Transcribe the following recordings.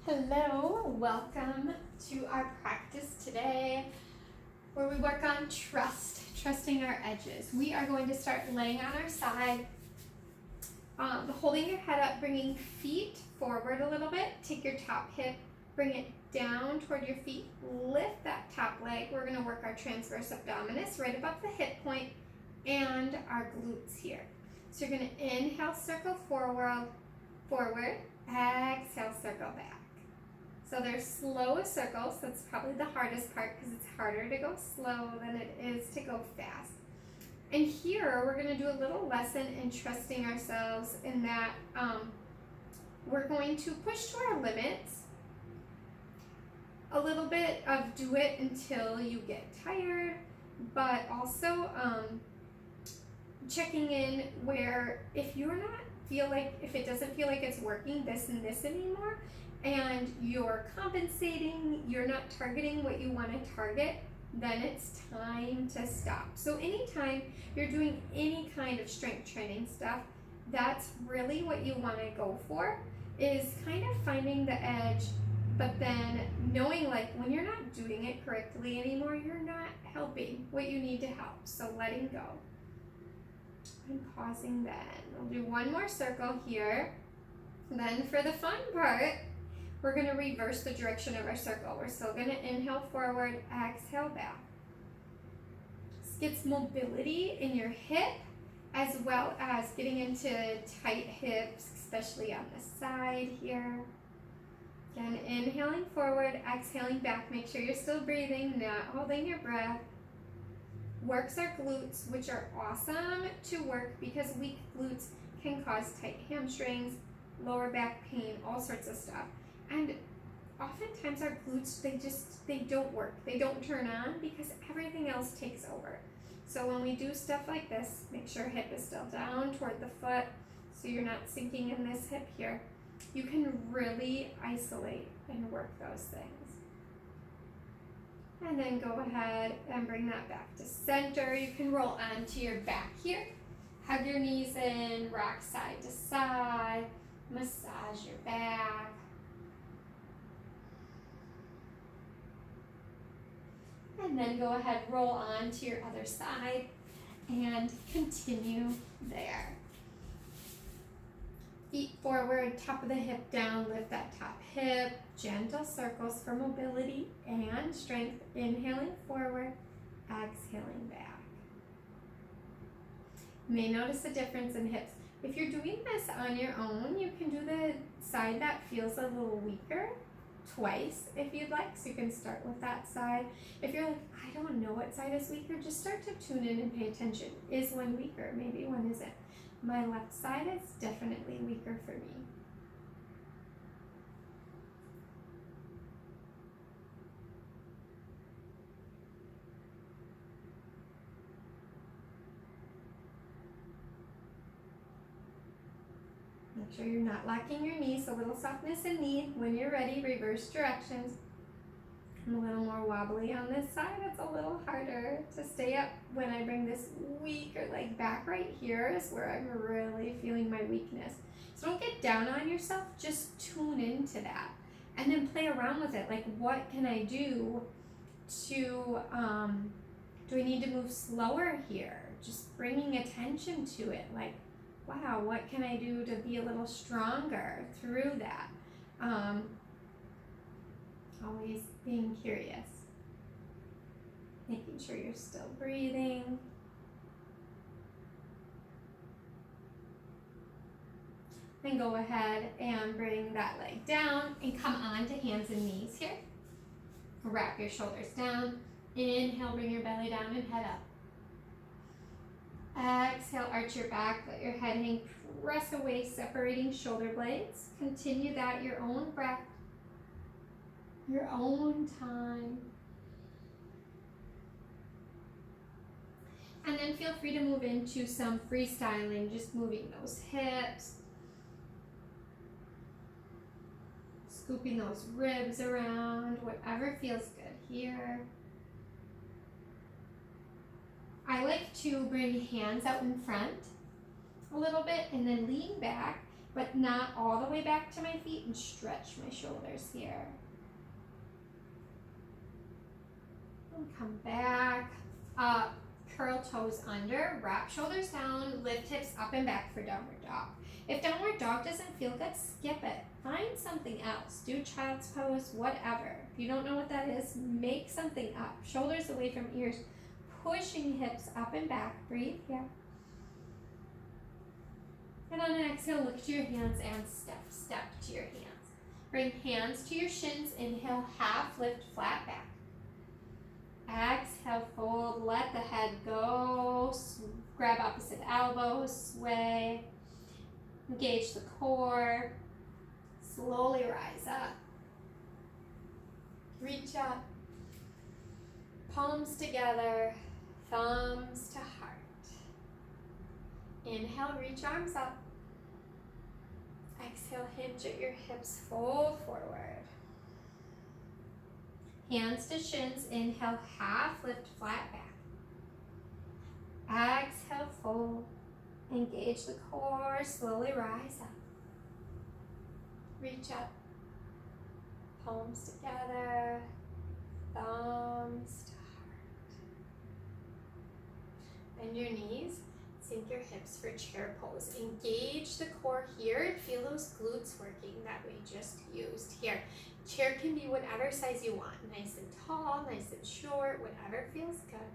Hello, welcome to our practice today where we work on trusting our edges. We are going to start laying on our side, holding your head up, bringing feet forward a little bit. Take your top hip, bring it down toward your feet, lift that top leg. We're going to work our transverse abdominis right above the hip point and our glutes here. So you're going to inhale, circle forward, exhale, circle back. So they're slow circles. That's probably the hardest part because it's harder to go slow than it is to go fast. And here we're going to do a little lesson in trusting ourselves in that we're going to push to our limits. A little bit of do it until you get tired, but also checking in where if it doesn't feel like it's working this and this anymore, and you're compensating, you're not targeting what you want to target, then it's time to stop. So anytime you're doing any kind of strength training stuff, that's really what you want to go for, is kind of finding the edge, but then knowing like when you're not doing it correctly anymore, you're not helping what you need to help. So letting go. I'm pausing then. We'll do one more circle here. Then for the fun part, we're going to reverse the direction of our circle. We're still going to inhale forward, exhale back. This gets mobility in your hip as well as getting into tight hips, especially on the side here. Again, inhaling forward, exhaling back. Make sure you're still breathing, not holding your breath. Works our glutes, which are awesome to work because weak glutes can cause tight hamstrings, lower back pain, all sorts of stuff. And oftentimes our glutes, they don't work. They don't turn on because everything else takes over. So when we do stuff like this, make sure hip is still down toward the foot so you're not sinking in this hip here. You can really isolate and work those things. And then go ahead and bring that back to center. You can roll onto your back here. Hug your knees in, rock side to side, massage your back. And then go ahead, roll on to your other side and continue there. Feet forward, top of the hip down, lift that top hip, gentle circles for mobility and strength. Inhaling forward, exhaling back. You may notice a difference in hips. If you're doing this on your own, you can do the side that feels a little weaker twice if you'd like, so you can start with that side. If you're like, I don't know what side is weaker, just start to tune in and pay attention. Is one weaker? Maybe one isn't. My left side is definitely weaker for me. Make sure you're not locking your knees, a little softness in knee. When you're ready, reverse directions. I'm a little more wobbly on this side. It's a little harder to stay up when I bring this weaker leg back. Right here is where I'm really feeling my weakness. So don't get down on yourself, just tune into that. And then play around with it. Like, what can I do to, do I need to move slower here? Just bringing attention to it. Like, wow, what can I do to be a little stronger through that? Always being curious. Making sure you're still breathing. Then go ahead and bring that leg down and come on to hands and knees here. Wrap your shoulders down. Inhale, bring your belly down and head up. Exhale, arch your back, let your head hang, press away, separating shoulder blades. Continue that, your own breath, your own time. And then feel free to move into some freestyling, just moving those hips, scooping those ribs around, whatever feels good here. I like to bring hands out in front a little bit and then lean back but not all the way back to my feet, and stretch my shoulders here. And come back, up, curl toes under, wrap shoulders down, lift hips up and back for downward dog. If downward dog doesn't feel good, skip it. Find something else. Do child's pose, whatever. If you don't know what that is, make something up. Shoulders away from ears, pushing hips up and back. Breathe here. And on an exhale, look to your hands and step to your hands. Bring hands to your shins. Inhale, half lift, flat back. Exhale, fold, let the head go. Grab opposite elbows, sway. Engage the core. Slowly rise up. Reach up. Palms together, thumbs to heart. Inhale, reach arms up. Exhale, hinge at your hips, fold forward. Hands to shins, inhale, half lift, flat back. Exhale, fold. Engage the core, slowly rise up. Reach up. Palms together, thumbs to heart. Bend your knees, sink your hips for chair pose. Engage the core here, feel those glutes working that we just used here. Chair can be whatever size you want, nice and tall, nice and short, whatever feels good.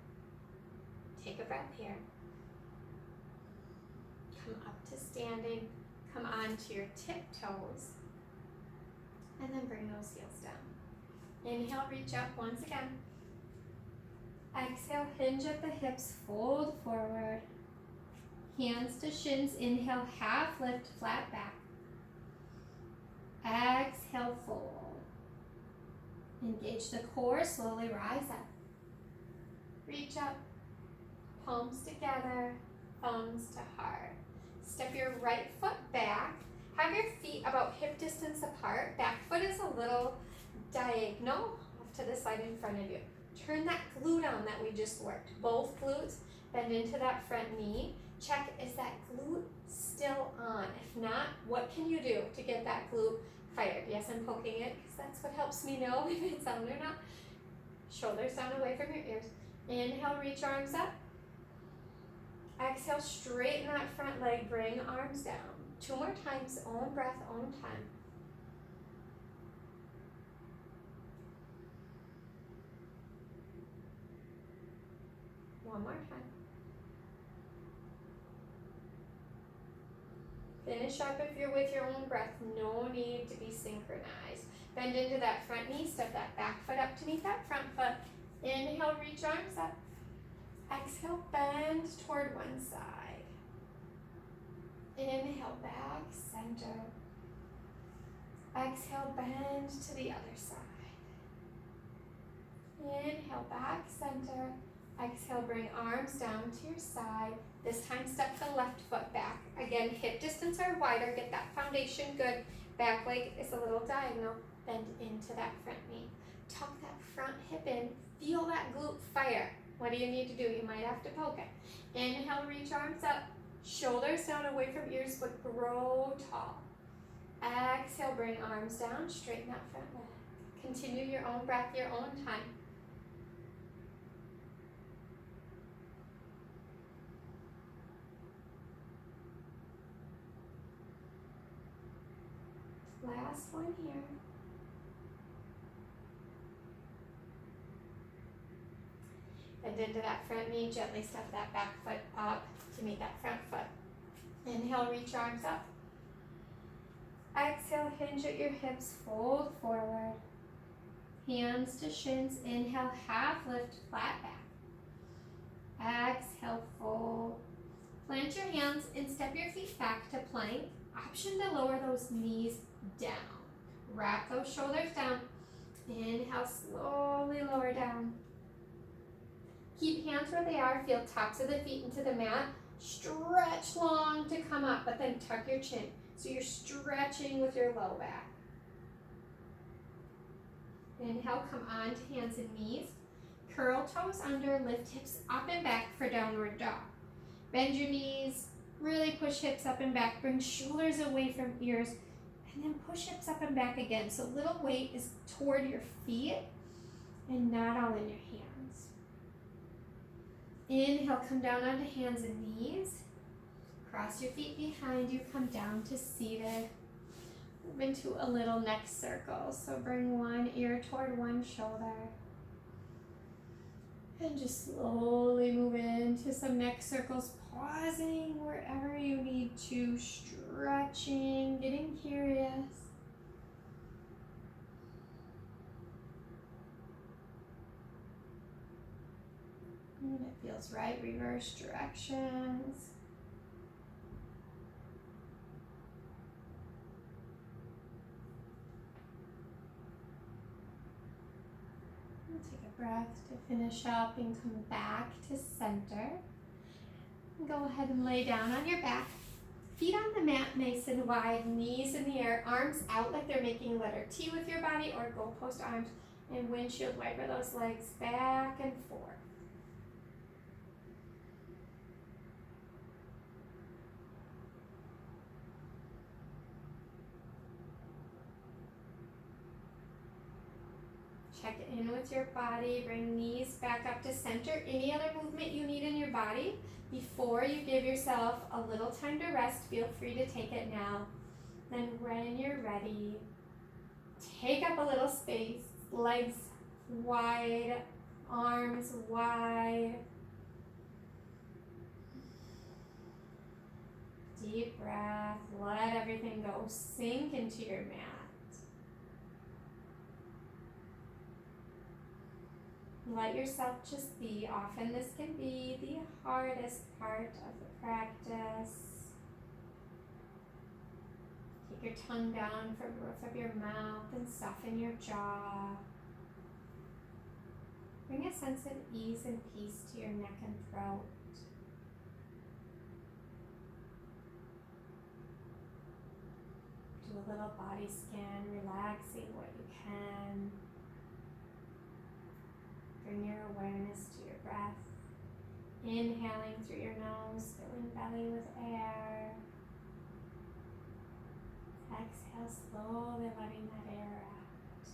Take a breath here. Come up to standing, come onto your tiptoes, and then bring those heels down. Inhale, reach up once again. Exhale, hinge at the hips, fold forward. Hands to shins, inhale, half lift, flat back. Exhale, fold. Engage the core, slowly rise up. Reach up, palms together, thumbs to heart. Step your right foot back. Have your feet about hip distance apart. Back foot is a little diagonal off to the side in front of you. Turn that glute on that we just worked. Both glutes, bend into that front knee. Check, is that glute still on? If not, what can you do to get that glute fired? Yes, I'm poking it because that's what helps me know if it's on or not. Shoulders down away from your ears. Inhale, reach arms up. Exhale, straighten that front leg, bring arms down. 2 more times, own breath, own time. One more time. Finish up if you're with your own breath. No need to be synchronized. Bend into that front knee, step that back foot up to meet that front foot. Inhale, reach arms up. Exhale, bend toward one side. Inhale, back, center. Exhale, bend to the other side. Inhale, back, center. Exhale, bring arms down to your side. This time, step the left foot back. Again, hip distance or wider. Get that foundation good. Back leg is a little diagonal. Bend into that front knee. Tuck that front hip in. Feel that glute fire. What do you need to do? You might have to poke it. Inhale, reach arms up. Shoulders down away from ears, but grow tall. Exhale, bring arms down. Straighten that front leg. Continue your own breath, your own time. Last one here. Bend into that front knee, gently step that back foot up to meet that front foot. Inhale, reach arms up. Exhale, hinge at your hips, fold forward. Hands to shins, inhale, half lift, flat back. Exhale, fold. Plant your hands and step your feet back to plank. Option to lower those knees down. Wrap those shoulders down. Inhale, slowly lower down. Keep hands where they are. Feel tops of the feet into the mat. Stretch long to come up, but then tuck your chin. So you're stretching with your low back. Inhale, come on to hands and knees. Curl toes under, lift hips up and back for downward dog. Bend your knees, Really push hips up and back. Bring shoulders away from ears. And then push hips up and back again. So little weight is toward your feet and not all in your hands. Inhale, come down onto hands and knees. Cross your feet behind you. Come down to seated. Move into a little neck circle. So bring one ear toward one shoulder. And just slowly move into some neck circles, pausing wherever you need to, stretching, getting curious. And it feels right, reverse directions. Take a breath to finish up and come back to center. And go ahead and lay down on your back. Feet on the mat nice and wide, knees in the air, arms out like they're making letter T with your body, or goalpost arms, and windshield wiper those legs back and forth. Check in with your body, bring knees back up to center. Any other movement you need in your body before you give yourself a little time to rest, feel free to take it now. Then when you're ready, take up a little space, legs wide, arms wide. Deep breath, let everything go, sink into your mat. Let yourself just be. Often this can be the hardest part of the practice. Take your tongue down from the roof of your mouth and soften your jaw. Bring a sense of ease and peace to your neck and throat. Do a little body scan, relaxing what you can. Bring your awareness to your breath. Inhaling through your nose, filling belly with air. Exhale, slowly letting that air out.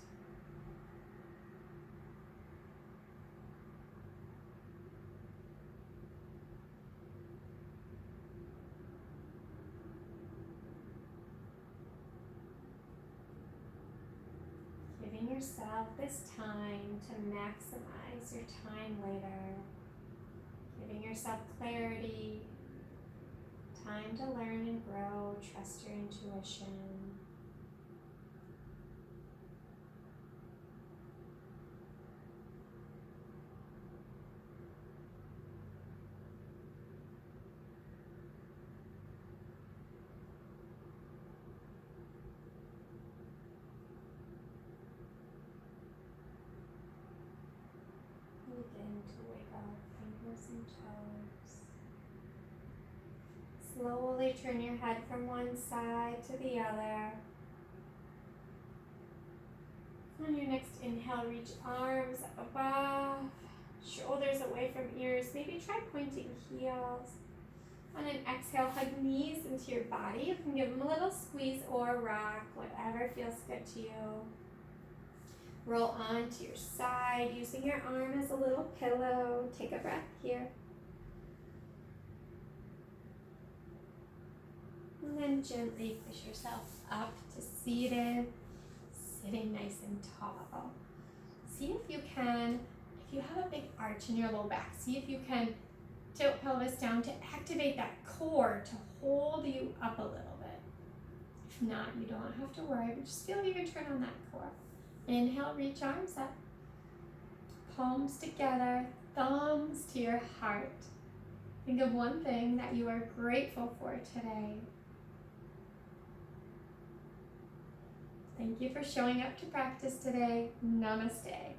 Giving yourself this time to maximize your time later. Giving yourself clarity, time to learn and grow, trust your intuition. Begin to wake up fingers and toes. Slowly turn your head from one side to the other. On your next inhale, reach arms above, shoulders away from ears. Maybe try pointing heels. On an exhale, hug knees into your body. You can give them a little squeeze or rock, whatever feels good to you. Roll onto your side, using your arm as a little pillow. Take a breath here. And then gently push yourself up to seated, sitting nice and tall. See if you can, if you have a big arch in your low back, see if you can tilt pelvis down to activate that core to hold you up a little bit. If not, you don't have to worry, but just feel if you can turn on that core. Inhale, reach arms up, palms together, thumbs to your heart. Think of one thing that you are grateful for today. Thank you for showing up to practice today. Namaste.